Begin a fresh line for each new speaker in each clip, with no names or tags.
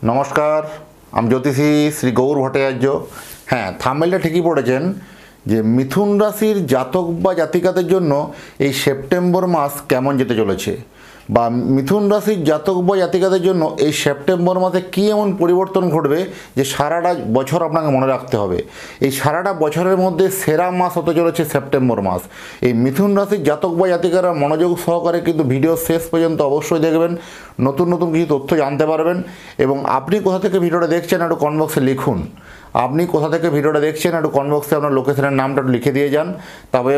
নমস্কার, আমি জ্যোতিষী শ্রী গৌর ভট্টাচার্য। হ্যাঁ, থাম্বনেলটা ঠিকই পড়েছেন যে মিথুন রাশির জাতক বা জাতিকাদের জন্য এই সেপ্টেম্বর মাস কেমন যেতে চলেছে, বা মিথুন রাশির জাতক বা জাতিকাদের জন্য এই সেপ্টেম্বর মাসে কী এমন পরিবর্তন ঘটবে যে সারাটা বছর আপনাকে মনে রাখতে হবে। এই সারাটা বছরের মধ্যে সেরা মাস হতে চলেছে সেপ্টেম্বর মাস। এই মিথুন রাশির জাতক বা জাতিকারা মনোযোগ সহকারে কিন্তু ভিডিও শেষ পর্যন্ত অবশ্যই দেখবেন, নতুন নতুন কিছু তথ্য জানতে পারবেন। এবং আপনি কোথা থেকে ভিডিওটা দেখছেন একটু কমেন্ট বক্সে লিখুন। আপনি কোথা থেকে ভিডিওটা দেখছেন একটু কমেন্ট বক্সে আপনার লোকেশনের নামটা একটু লিখে দিয়ে যান, তবে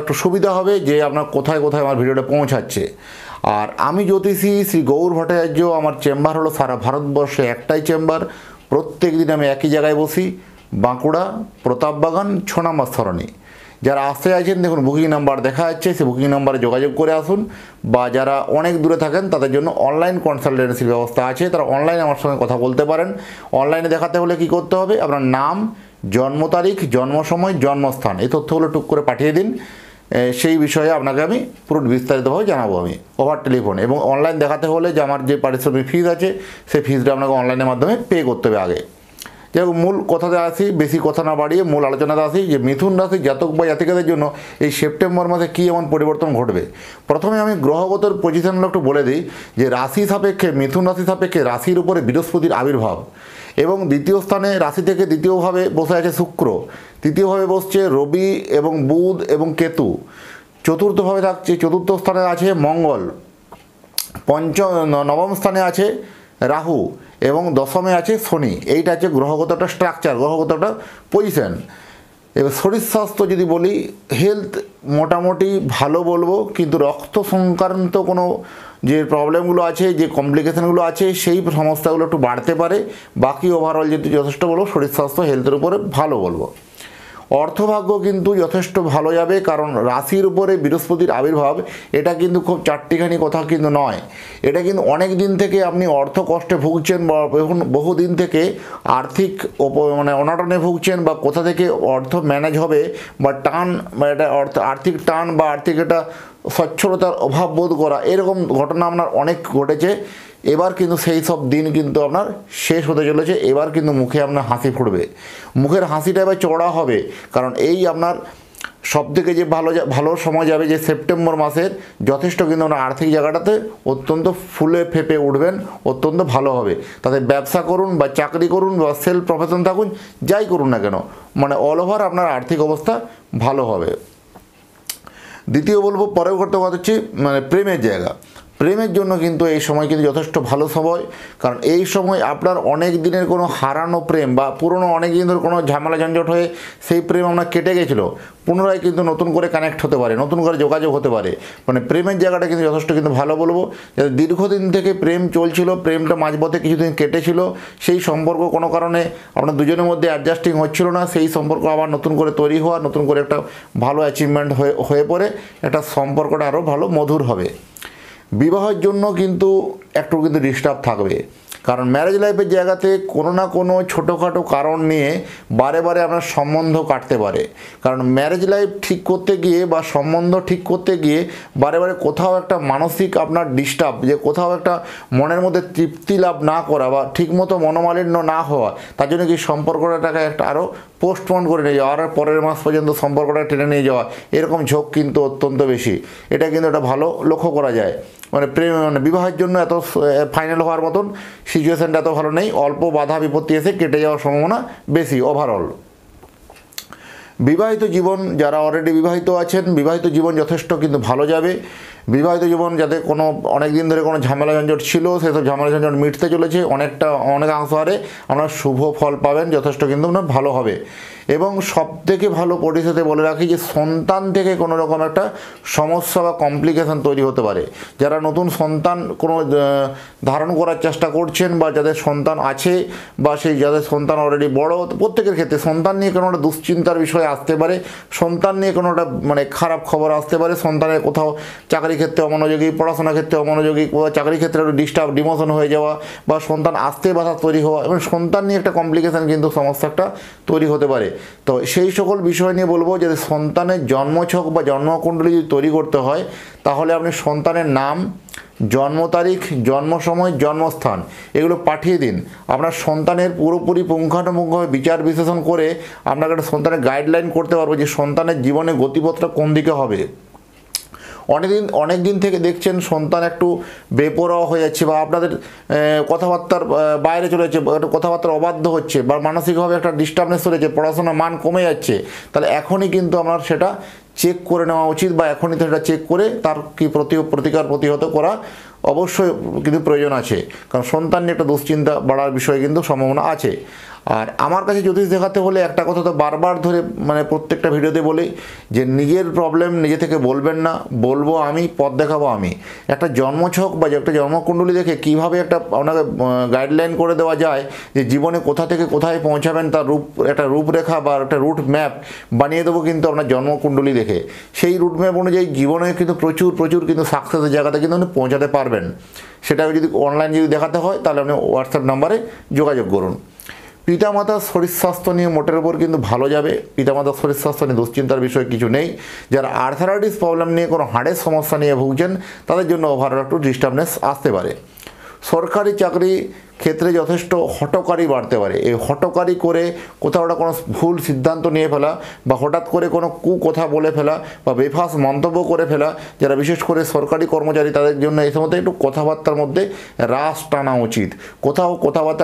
একটু সুবিধা হবে যে আপনার কোথায় কোথায় আমার ভিডিওটা পৌঁছাচ্ছে। আর আমি জ্যোতিষী শ্রী গৌর ভট্টাচার্য, আমার চেম্বার হলো সারা ভারতবর্ষে একটাই চেম্বার। প্রত্যেক দিন আমি একই জায়গায় বসি, বাঁকুড়া প্রতাপবাগান 6 নম্বর সরণি। যারা আসতে চাইছেন দেখুন বুকিং নাম্বার দেখা যাচ্ছে, সেই বুকিং নাম্বারে যোগাযোগ করে আসুন। বা যারা অনেক দূরে থাকেন তাদের জন্য অনলাইন কনসালটেন্সির ব্যবস্থা আছে, তারা অনলাইনে আমার সঙ্গে কথা বলতে পারেন। অনলাইনে দেখাতে হলে কি করতে হবে, আপনার নাম, জন্ম তারিখ, জন্ম সময়, জন্মস্থান, এই তথ্যগুলো টুক করে পাঠিয়ে দিন। সেই বিষয়ে আপনাকে আমি পুরো বিস্তারিতভাবে জানাবো আমি ওভার টেলিফোন। এবং অনলাইন দেখাতে হলে যে আমার যে পারিশ্রমিক ফিজ আছে সেই ফিজটা আপনাকে অনলাইনের মাধ্যমে পে করতে হবে আগে। যাই হোক, মূল কথাতে আসি, বেশি কথা না বাড়িয়ে মূল আলোচনাতে আসি যে মিথুন রাশির জাতক বা জাতিকাদের জন্য এই সেপ্টেম্বর মাসে কী এমন পরিবর্তন ঘটবে। প্রথমে আমি গ্রহগত পজিশনগুলো একটু বলে দিই যে রাশি সাপেক্ষে, মিথুন রাশি সাপেক্ষে রাশির উপরে বৃহস্পতির আবির্ভাব, এবং দ্বিতীয় স্থানে রাশি থেকে দ্বিতীয়ভাবে বসে আছে শুক্র, তৃতীয়ভাবে বসছে রবি এবং বুধ এবং কেতু, চতুর্থভাবে থাকছে, চতুর্থ স্থানে আছে মঙ্গল, নবম স্থানে আছে রাহু এবং দশমে আছে শনি। এইটা হচ্ছে গ্রহগত একটা স্ট্রাকচার, গ্রহগত একটা পজিশন। এবার শরীর স্বাস্থ্য যদি বলি, হেলথ মোটামুটি ভালো বলবো, কিন্তু রক্ত সংক্রান্ত কোনো যে প্রবলেমগুলো আছে, যে কমপ্লিকেশানগুলো আছে, সেই সমস্যাগুলো একটু বাড়তে পারে। বাকি ওভারঅল যদি যথেষ্ট বলবো, শরীর স্বাস্থ্য হেলথের উপরে ভালো বলবো। অর্থভাগ্য কিন্তু যথেষ্ট ভালো যাবে, কারণ রাশির উপরে বৃহস্পতির আবির্ভাব এটা কিন্তু খুব চারটিখানি কথা কিন্তু নয়। এটা কিন্তু অনেক দিন থেকে আপনি অর্থ কষ্টে ভুগছেন, বা বহু দিন থেকে আর্থিক অনটনে ভুগছেন, বা কোথা থেকে অর্থ ম্যানেজ হবে, বা টান, বা এটা আর্থিক টান বা আর্থিক এটা সচ্ছলতার অভাব বোধ করা, এরকম ঘটনা আপনার অনেক ঘটেছে। এবার কিন্তু সেই সব দিন কিন্তু আপনার শেষ হতে চলেছে। এবার কিন্তু মুখে আপনার হাসি ফুটবে, মুখের হাসিটা এবার চড়া হবে। কারণ এই আপনার সবথেকে যে ভালো সময় যাবে যে সেপ্টেম্বর মাসের, যথেষ্ট কিন্তু আপনার আর্থিক জায়গাটাতে অত্যন্ত ফুলে ফেপে উঠবেন, অত্যন্ত ভালো হবে। তাতে ব্যবসা করুন বা চাকরি করুন বা সেলফ প্রফেশন থাকুন, যাই করুন না কেন, অল ওভার আপনার আর্থিক অবস্থা ভালো হবে। দ্বিতীয় বলবো, পরের কথা হচ্ছে প্রেমের জায়গা। প্রেমের জন্য কিন্তু এই সময় কিন্তু যথেষ্ট ভালো সময়, কারণ এই সময় আপনার অনেক দিনের কোনো হারানো প্রেম বা পুরনো অনেক দিন ধরে কোনো ঝামেলা ঝঞ্ঝট হয়ে সেই প্রেম আপনার কেটে গেছিলো, পুনরায় কিন্তু নতুন করে কানেক্ট হতে পারে, নতুন করে যোগাযোগ হতে পারে। প্রেমের জায়গাটা কিন্তু যথেষ্ট কিন্তু ভালো বলবো। যাতে দীর্ঘদিন থেকে প্রেম চলছিল, প্রেমটা মাঝপথে কিছুদিন কেটেছিল, সেই সম্পর্ক কোনো কারণে আপনার দুজনের মধ্যে অ্যাডজাস্টিং হচ্ছিল না, সেই সম্পর্ক আবার নতুন করে তৈরি হওয়া, নতুন করে একটা ভালো অ্যাচিভমেন্ট হয়ে পড়ে একটা সম্পর্কটা আরও ভালো মধুর হবে। বিবাহের জন্য কিন্তু একটু কিন্তু ডিস্টার্ব থাকবে, কারণ ম্যারেজ লাইফের জায়গাতে কোনো না কোনো ছোটোখাটো কারণ নিয়ে বারে বারে আপনার সম্বন্ধ কাটতে পারে। কারণ ম্যারেজ লাইফ ঠিক করতে গিয়ে বা সম্বন্ধ ঠিক করতে গিয়ে বারে বারে কোথাও একটা মানসিক আপনার ডিস্টার্ব, যে কোথাও একটা মনের মধ্যে তৃপ্তি লাভ না করা বা ঠিকমতো মনোমালিন্য না হওয়া, তার জন্য কি সম্পর্কটাকে একটা আরও পোস্টপোন করে নিয়ে যাওয়া, আর পরের মাস পর্যন্ত সম্পর্কটা টেনে নিয়ে যাওয়া, এরকম ঝোঁক কিন্তু অত্যন্ত বেশি। এটা কিন্তু একটা ভালো লক্ষ্য করা যায়। বিবাহের জন্য এত ফাইনাল হওয়ার মতন সিচুয়েশানটা এত ভালো নেই, অল্প বাধা বিপত্তি এসে কেটে যাওয়ার সম্ভাবনা বেশি ওভারঅল। বিবাহিত জীবন, যারা অলরেডি বিবাহিত আছেন, বিবাহিত জীবন যথেষ্ট কিন্তু ভালো যাবে। বিবাহিত জীবন যাতে অনেক দিন ধরে কোনো ঝামেলা ঝঞ্ঝট ছিল, সেসব ঝামেলা ঝঞ্ঝট মিটতে চলেছে, অনেকাংশ হারে আপনার শুভ ফল পাবেন, যথেষ্ট কিন্তু ভালো হবে। এবং সবথেকে ভালো পরিস্থিতি বলে রাখি যে সন্তান থেকে কোনো রকম একটা সমস্যা বা কমপ্লিকেশান তৈরি হতে পারে। যারা নতুন সন্তান কোনো ধারণ করার চেষ্টা করছেন, বা যাদের সন্তান আছে, বা সেই যাদের সন্তান অলরেডি বড়, প্রত্যেকের ক্ষেত্রে সন্তান নিয়ে কোনো একটা দুশ্চিন্তার বিষয় আসতে পারে, সন্তান নিয়ে কোনো একটা খারাপ খবর আসতে পারে, সন্তানের কোথাও চাকরি ক্ষেত্রে অমনোযোগী, পড়াশোনার ক্ষেত্রে অমনোযোগী, কোথাও চাকরি ক্ষেত্রে একটু ডিস্টার্ব, ডিমোশন হয়ে যাওয়া, বা সন্তান আসতে বাধা তৈরি হওয়া, এবং সন্তান নিয়ে একটা কমপ্লিকেশান কিন্তু সমস্যা একটা তৈরি হতে পারে। তো সেই সকল বিষয় নিয়ে বলবো, যদি সন্তানের জন্মছক বা জন্মকুণ্ডলী যদি তৈরি করতে হয়, তাহলে আপনি সন্তানের নাম, জন্ম তারিখ, জন্ম সময়, জন্মস্থান এগুলো পাঠিয়ে দিন। আপনার সন্তানের পুরোপুরি পুঙ্খানুপুঙ্খভাবে বিচার বিশ্লেষণ করে আপনাকে একটা সন্তানের গাইডলাইন করতে পারবো যে সন্তানের জীবনে গতিপথটা কোন দিকে হবে। অনেক দিন থেকে দেখছেন সন্তান একটু বেপরোয়া হয়ে যাচ্ছে বা আপনাদের কথাবার্তার বাইরে চলে যাচ্ছে, একটু কথাবার্তার অবাধ্য হচ্ছে বা মানসিকভাবে একটা ডিস্টার্বনেস চলেছে, পড়াশোনার মান কমে যাচ্ছে, তাহলে এখনই কিন্তু আপনার সেটা চেক করে নেওয়া উচিত বা এখনই সেটা চেক করে তার কি প্রতিকার প্রতিহত করা অবশ্যই কিন্তু প্রয়োজন আছে। কারণ সন্তান নিয়ে একটা দুশ্চিন্তা বাড়ার বিষয়ে কিন্তু সম্ভাবনা আছে। আর আমার কাছে জ্যোতিষ দেখাতে হলে একটা কথা তো বারবার ধরে মানে প্রত্যেকটা ভিডিওতে বলি যে নিজের প্রবলেম নিজে থেকে বলবেন না, বলবো আমি, পথ দেখাবো আমি। একটা জন্মছক বা একটা জন্মকুণ্ডলী দেখে কিভাবে একটা আপনাকে গাইডলাইন করে দেওয়া যায় যে জীবনে কোথা থেকে কোথায় পৌঁছাবেন তার একটা রূপরেখা বা একটা রুট ম্যাপ বানিয়ে দেবো কিন্তু আপনার জন্মকুণ্ডলী দেখে। সেই রুট ম্যাপ অনুযায়ী জীবনে কিন্তু প্রচুর কিন্তু সাকসেসের জায়গাতে কিন্তু আপনি পৌঁছাতে পারবেন। সেটাকে যদি অনলাইন যদি দেখাতে হয় তাহলে আপনি হোয়াটসঅ্যাপ নাম্বারে যোগাযোগ করুন। পিতামাতার শরীর স্বাস্থ্য নিয়ে মোটের উপর কিন্তু ভালো যাবে। পিতামাতার শরীর স্বাস্থ্য নিয়ে দুশ্চিন্তার বিষয় কিছু নেই। যারা আর্থারাইটিস প্রবলেম নিয়ে কোনো হাড়ের সমস্যা নিয়ে ভুগছেন তাদের জন্য ওভারঅল একটু ডিস্টার্বনেস আসতে পারে। সরকারি চাকরি ক্ষেত্রে যথেষ্ট হঠকারী বাড়তে পারে। এই হঠকারী করে কোথাও একটা কোনো ভুল সিদ্ধান্ত নিয়ে ফেলা বা হঠাৎ করে কোনো কথা বলে ফেলা বা বেফাস মন্তব্য করে ফেলা, যারা বিশেষ করে সরকারি কর্মচারী তাদের জন্য এই সময় একটু কথাবার্তার মধ্যে রাশ টানা উচিত। কথাবার্তা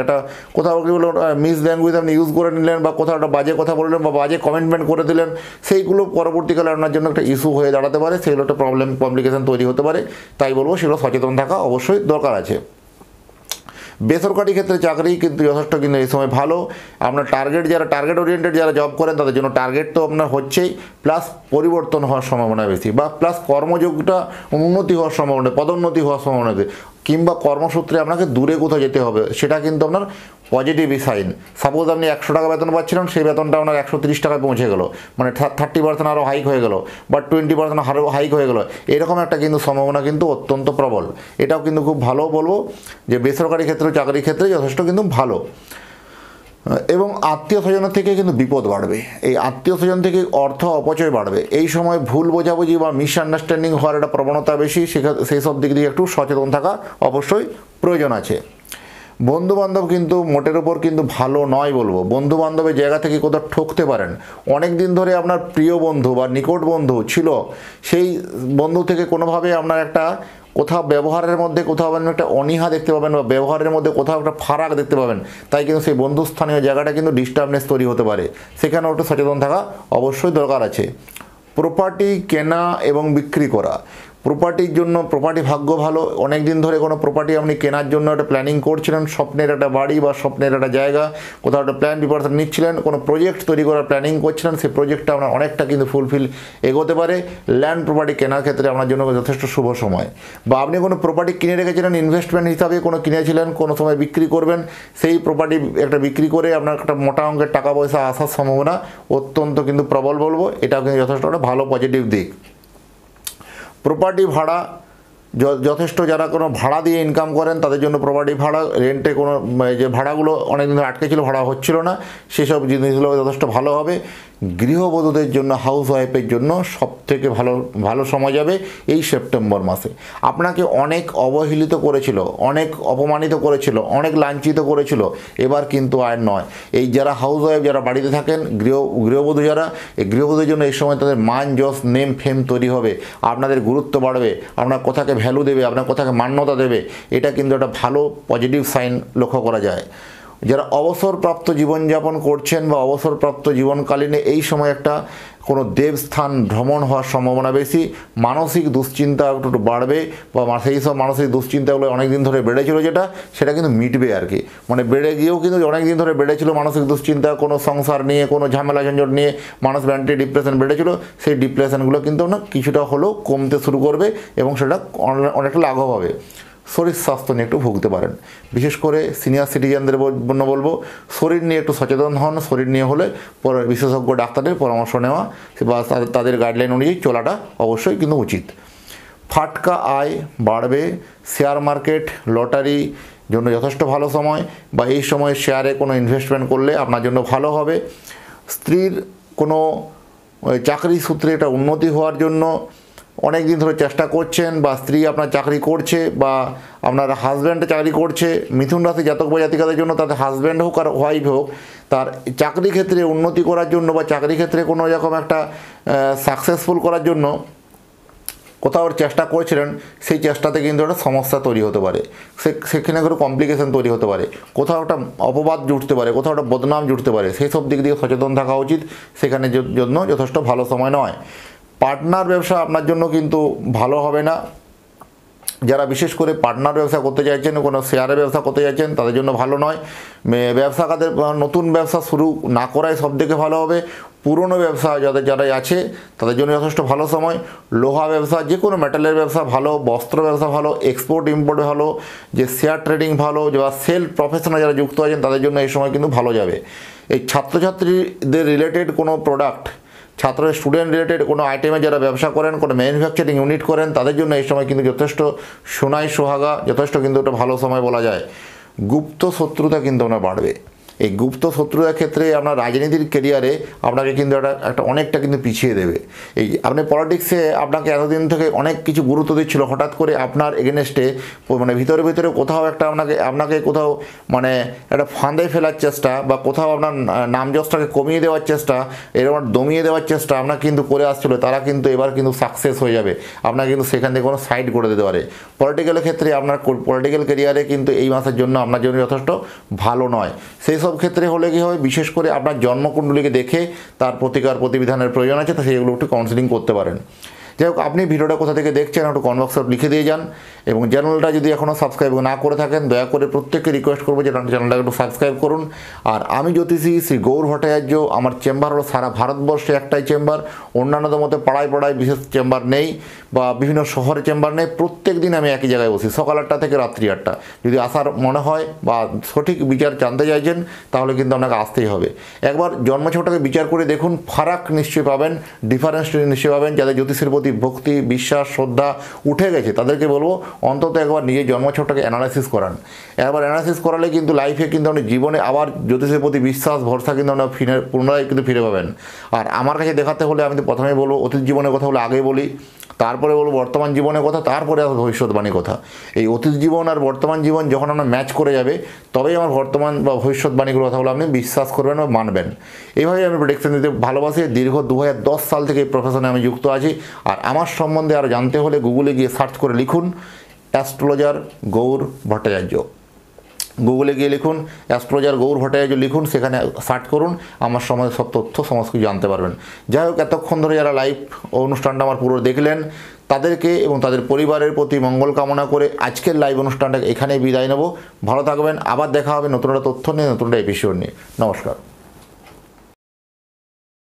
একটা কোথাও কি বললো মিস ল্যাঙ্গুয়েজ আপনি ইউজ করে নিলেন বা কোথাও একটা বাজে কথা বললেন বা বাজে কমেন্টমেন্ট করে দিলেন, সেইগুলো পরবর্তীকালে আপনার জন্য একটা ইস্যু হয়ে দাঁড়াতে পারে, সেগুলো একটা কমপ্লিকেশন তৈরি হতে পারে। তাই বলবো সেগুলো সচেতন থাকা অবশ্যই দরকার আছে। বেসরকারি ক্ষেত্রে চাকরি কিন্তু যথেষ্ট কিন্তু এই সময় ভালো। আপনার টার্গেট ওরিয়েন্টেড যারা জব করেন তাদের জন্য টার্গেট তো আপনার হচ্ছেই, প্লাস পরিবর্তন হওয়ার সম্ভাবনা বেশি বা প্লাস কর্মযোগটা উন্নতি হওয়ার সম্ভাবনা, পদোন্নতি হওয়ার সম্ভাবনা কিংবা কর্মসূত্রে আপনাকে দূরে কোথাও যেতে হবে, সেটা কিন্তু আপনার পজিটিভ সাইন। সাপোজ আপনি 100 টাকা বেতন পাচ্ছিলেন, সেই বেতনটা আপনার 130 টাকায় পৌঁছে গেল, মানে 30% আরও হাইক হয়ে গেল বা 20% আরও হাইক হয়ে গেল, এরকম একটা কিন্তু সম্ভাবনা কিন্তু অত্যন্ত প্রবল। এটাও কিন্তু খুব ভালো বলবো যে বেসরকারি ক্ষেত্রে চাকরির ক্ষেত্রে যথেষ্ট কিন্তু ভালো। এবং আত্মীয় স্বজনের থেকে কিন্তু বিপদ বাড়বে। এই আত্মীয় স্বজন থেকে অর্থ অপচয় বাড়বে। এই সময় ভুল বোঝাবুঝি বা মিসআন্ডারস্ট্যান্ডিং হওয়ার একটা প্রবণতা বেশি, সেই সব দিক দিয়ে একটু সচেতন থাকা অবশ্যই প্রয়োজন আছে। বন্ধুবান্ধব কিন্তু মোটের ওপর কিন্তু ভালো নয় বলবো। বন্ধুবান্ধবের জায়গা থেকে কোথাও ঠকতে পারেন। অনেক দিন ধরে আপনার প্রিয় বন্ধু বা নিকট বন্ধু ছিল, সেই বন্ধু থেকে কোনোভাবে আপনার একটা কোথাও ব্যবহারের মধ্যে কোথাও আপনি একটা অনীহা দেখতে পাবেন বা ব্যবহারের মধ্যে কোথাও একটা ফারাক দেখতে পাবেন। তাই কিন্তু সেই বন্ধুস্থানীয় জায়গাটা কিন্তু ডিস্টার্বনেস তৈরি হতে পারে, সেখানেও একটু সচেতন থাকা অবশ্যই দরকার আছে। প্রপার্টি কেনা এবং বিক্রি করা, প্রপার্টির জন্য প্রপার্টি ভাগ্য ভালো। অনেক দিন ধরে কোনো প্রপার্টি আপনি কেনার জন্য একটা প্ল্যানিং করছিলেন, স্বপ্নের একটা বাড়ি বা স্বপ্নের একটা জায়গা, কোথাও একটা প্ল্যান প্রিপারেশন নিচ্ছিলেন, কোনো প্রজেক্ট তৈরি করার প্ল্যানিং করছিলেন, সেই প্রজেক্টটা আপনার অনেকটা কিন্তু ফুলফিল এগোতে পারে। ল্যান্ড প্রপার্টি কেনার ক্ষেত্রে আপনার জন্য যথেষ্ট শুভ সময়। বা আপনি কোনো প্রপার্টি কিনে রেখেছিলেন ইনভেস্টমেন্ট হিসাবে, কোনো কিনেছিলেন, কোনো সময় বিক্রি করবেন, সেই প্রপার্টি একটা বিক্রি করে আপনার একটা মোটা অঙ্কের টাকা পয়সা আসার সম্ভাবনা অত্যন্ত কিন্তু প্রবল বলবো। এটাও কিন্তু যথেষ্ট একটা ভালো পজিটিভ দিক। প্রপার্টি ভাড়া যথেষ্ট, যারা কোনো ভাড়া দিয়ে ইনকাম করেন তাদের জন্য প্রপার্টি ভাড়া, রেন্টে কোনো যে ভাড়াগুলো অনেকদিন ধরে আটকে ছিল, ভাড়া হচ্ছিল না, সেসব জিনিসগুলো যথেষ্ট ভালো হবে। গৃহবধূদের জন্য, হাউস ওয়াইফের জন্য সবথেকে ভালো সময় যাবে এই সেপ্টেম্বর মাসে। আপনাকে অনেক অবহেলিত করেছিল, অনেক অপমানিত করেছিল, অনেক লাঞ্ছিত করেছিল, এবার কিন্তু আর নয়। এই যারা হাউস ওয়াইফ, যারা বাড়িতে থাকেন, গৃহবধূ যারা, এই গৃহবধূর জন্য এই সময় তাদের মান যশ নেম ফেম তৈরি হবে, আপনাদের গুরুত্ব বাড়বে, আপনার কথাকে ভ্যালু দেবে, আপনার কথাকে মান্যতা দেবে। এটা কিন্তু একটা ভালো পজিটিভ সাইন লক্ষ্য করা যায়। যারা অবসরপ্রাপ্ত জীবনযাপন করছেন বা অবসরপ্রাপ্ত জীবনকালীনে এই সময় একটা কোনো দেবস্থান ভ্রমণ হওয়ার সম্ভাবনা বেশি। মানসিক দুশ্চিন্তা একটু বাড়বে বা সেই সব মানসিক দুশ্চিন্তাগুলো অনেক দিন ধরে বেড়েছিল সেটা কিন্তু মিটবে আর কি। মানে বেড়ে গিয়েও কিন্তু অনেক দিন ধরে বেড়েছিল মানসিক দুশ্চিন্তা, কোনো সংসার নিয়ে, কোনো ঝামেলা ঝঞ্ঝট নিয়ে মানুষ মেন্টালি ডিপ্রেশন বেড়েছিল, সেই ডিপ্রেশনগুলো কিন্তু না কিছুটা হলেও কমতে শুরু করবে এবং সেটা অনেকটা লাঘব হবে। শরীর স্বাস্থ্য নিয়ে একটু ভুগতে পারেন, বিশেষ করে সিনিয়র সিটিজেনদের জন্য বলবো শরীর নিয়ে একটু সচেতন হন। শরীর নিয়ে হলে বিশেষজ্ঞ ডাক্তারের পরামর্শ নেওয়া বা তাদের গাইডলাইন অনুযায়ী চলাটা অবশ্যই কিন্তু উচিত। ফাটকা আয় বাড়বে। শেয়ার মার্কেট, লটারি জন্য যথেষ্ট ভালো সময়, বা এই সময় শেয়ারে কোনো ইনভেস্টমেন্ট করলে আপনার জন্য ভালো হবে। স্ত্রীর কোনো চাকরি সূত্রে এটা উন্নতি হওয়ার জন্য অনেক দিন ধরে চেষ্টা করছেন, বা স্ত্রী আপনার চাকরি করছে, বা আপনার হাজব্যান্ড চাকরি করছে, মিথুন রাশি জাতক বা জাতিকাদের জন্য তাদের হাজব্যান্ড হোক আর ওয়াইফ হোক, তার চাকরি ক্ষেত্রে উন্নতি করার জন্য বা চাকরি ক্ষেত্রে কোনো রকম একটা সাকসেসফুল করার জন্য কোথাও চেষ্টা করেছিলেন, সেই চেষ্টাতে কিন্তু একটা সমস্যা তৈরি হতে পারে, সেখানে কোনো কমপ্লিকেশন তৈরি হতে পারে, কোথাও একটা অপবাদ জুটতে পারে, কোথাও একটা বদনাম জুটতে পারে। সেই সব দিক দিয়ে সচেতন থাকা উচিত, সেখানে জন্য যথেষ্ট ভালো সময় নয়। পার্টনার ব্যবসা আপনার জন্য কিন্তু ভালো হবে না। যারা বিশেষ করে পার্টনার ব্যবসা করতে চাইছেন, কোনো শেয়ারের ব্যবসা করতে চাইছেন, তাদের জন্য ভালো নয়। ব্যবসাকাদের নতুন ব্যবসা শুরু না করাই সবথেকে ভালো হবে। পুরনো ব্যবসা যারা আছে তাদের জন্য যথেষ্ট ভালো সময়। লোহা ব্যবসা, যে কোনো মেটালের ব্যবসা ভালো, বস্ত্র ব্যবসা ভালো, এক্সপোর্ট ইম্পোর্ট ভালো, যে শেয়ার ট্রেডিং ভালো, বা সেল প্রফেশনে যারা যুক্ত আছেন তাদের জন্য এই সময় কিন্তু ভালো যাবে। এই ছাত্রছাত্রীদের রিলেটেড কোনো প্রোডাক্ট, স্টুডেন্ট রিলেটেড কোনো আইটেমে যারা ব্যবসা করেন, কোনো ম্যানুফ্যাকচারিং ইউনিট করেন, তাদের জন্য এই সময় কিন্তু যথেষ্ট সোনাই সোহাগা, যথেষ্ট কিন্তু একটা ভালো সময় বলা যায়। গুপ্ত শত্রুতা কিন্তু আপনার বাড়বে। এই গুপ্ত শত্রুতার ক্ষেত্রে আপনার রাজনীতির কেরিয়ারে আপনাকে কিন্তু একটা অনেকটা কিন্তু পিছিয়ে দেবে। এই আপনি পলিটিক্সে আপনাকে এতদিন থেকে অনেক কিছু গুরুত্ব দিচ্ছিল, হঠাৎ করে আপনার এগেনস্টে মানে ভিতরে ভিতরে কোথাও একটা আপনাকে কোথাও মানে একটা ফাঁদে ফেলার চেষ্টা, বা কোথাও আপনার নামযশটাকে কমিয়ে দেওয়ার চেষ্টা, এরকম দমিয়ে দেওয়ার চেষ্টা আপনার কিন্তু করে আসছিলো, তারা কিন্তু এবার কিন্তু সাকসেস হয়ে যাবে। আপনার কিন্তু সেখান থেকে কোনো সাইড করে দিতে পারে। পলিটিক্যালের ক্ষেত্রে আপনার পলিটিক্যাল কেরিয়ারে কিন্তু এই মাসের জন্য আপনার জন্য যথেষ্ট ভালো নয়। সেই সব ক্ষেত্রে হলে কী হবে, বিশেষ করে আপনার জন্মকুণ্ডলীকে দেখে তার প্রতিকার প্রতিবিধানের প্রয়োজন আছে, তো সেইগুলো একটু কাউন্সিলিং করতে পারেন। যাই হোক, আপনি ভিডিওটা কোথা থেকে দেখছেন একটু কমেন্ট বক্সে লিখে দিয়ে যান, এবং চ্যানেলটা যদি এখনও সাবস্ক্রাইব না করে থাকেন দয়া করে প্রত্যেককে রিকোয়েস্ট করবো যে চ্যানেলটাকে একটু সাবস্ক্রাইব করুন। আর আমি জ্যোতিষী শ্রী গৌর ভট্টাচার্য, আমার চেম্বার হলো সারা ভারতবর্ষে একটাই চেম্বার, অন্যান্যদের মধ্যে পাড়ায় বিশেষ চেম্বার নেই, বা বিভিন্ন শহরে চেম্বার নেই। প্রত্যেক দিন আমি একই জায়গায় বসি, সকাল 8টা থেকে রাত্রি 8টা। যদি আসার মনে হয় বা সঠিক বিচার জানতে চাইছেন, তাহলে কিন্তু আপনাকে আসতেই হবে। একবার জন্মছকটাকে বিচার করে দেখুন, ফারাক নিশ্চয়ই পাবেন, ডিফারেন্স নিশ্চয়ই পাবেন। যাদের জ্যোতিষের প্রতি ভক্তি, বিশ্বাস, শ্রদ্ধা উঠে গেছে, তাদেরকে বলবো অন্তত একবার নিজের জন্মছকটাকে অ্যানালাইসিস করান। একবার অ্যানালাইসিস করালে কিন্তু লাইফে কিন্তু আপনি জীবনে আবার জ্যোতিষের প্রতি বিশ্বাস, ভরসা কিন্তু আপনার পুনরায় কিন্তু ফিরে পাবেন। আর আমার কাছে দেখাতে হলে আমি তো প্রথমেই বলবো অতীত জীবনের কথা হলে আগে বলি, তারপরে বলবো বর্তমান জীবনের কথা, তারপরে আসবে ভবিষ্যৎবাণীর কথা। এই অতীত জীবন আর বর্তমান জীবন যখন আপনার ম্যাচ করে যাবে, তবেই আমার বর্তমান বা ভবিষ্যৎবাণীগুলোর কথাগুলো আপনি বিশ্বাস করবেন বা মানবেন। এইভাবেই আমি প্রেডিকশন দিতে ভালোবাসি। দীর্ঘ 2010 সাল থেকে এই প্রফেশনে আমি যুক্ত আছি। আর আমার সম্বন্ধে আরও জানতে হলে গুগলে গিয়ে সার্চ করে লিখুন অ্যাস্ট্রোলজার গৌর ভট্টাচার্য। গুগলে গিয়ে লিখুন অ্যাস্ট্রোলজার গৌর ভট্টাচার্য লিখুন, সেখানে সার্চ করুন, আমার সম্বন্ধে সব তথ্য সমস্ত কিছু জানতে পারবেন। যাই হোক, এতক্ষণ ধরে যারা লাইভ অনুষ্ঠানটা আমার পুরো দেখলেন, তাদেরকে এবং তাদের পরিবারের প্রতি মঙ্গল কামনা করে আজকের লাইভ অনুষ্ঠানটাকে এখানেই বিদায় নেব। ভালো থাকবেন, আবার দেখা হবে নতুন একটা তথ্য নিয়ে, নতুন একটা এপিসোড নিয়ে। নমস্কার।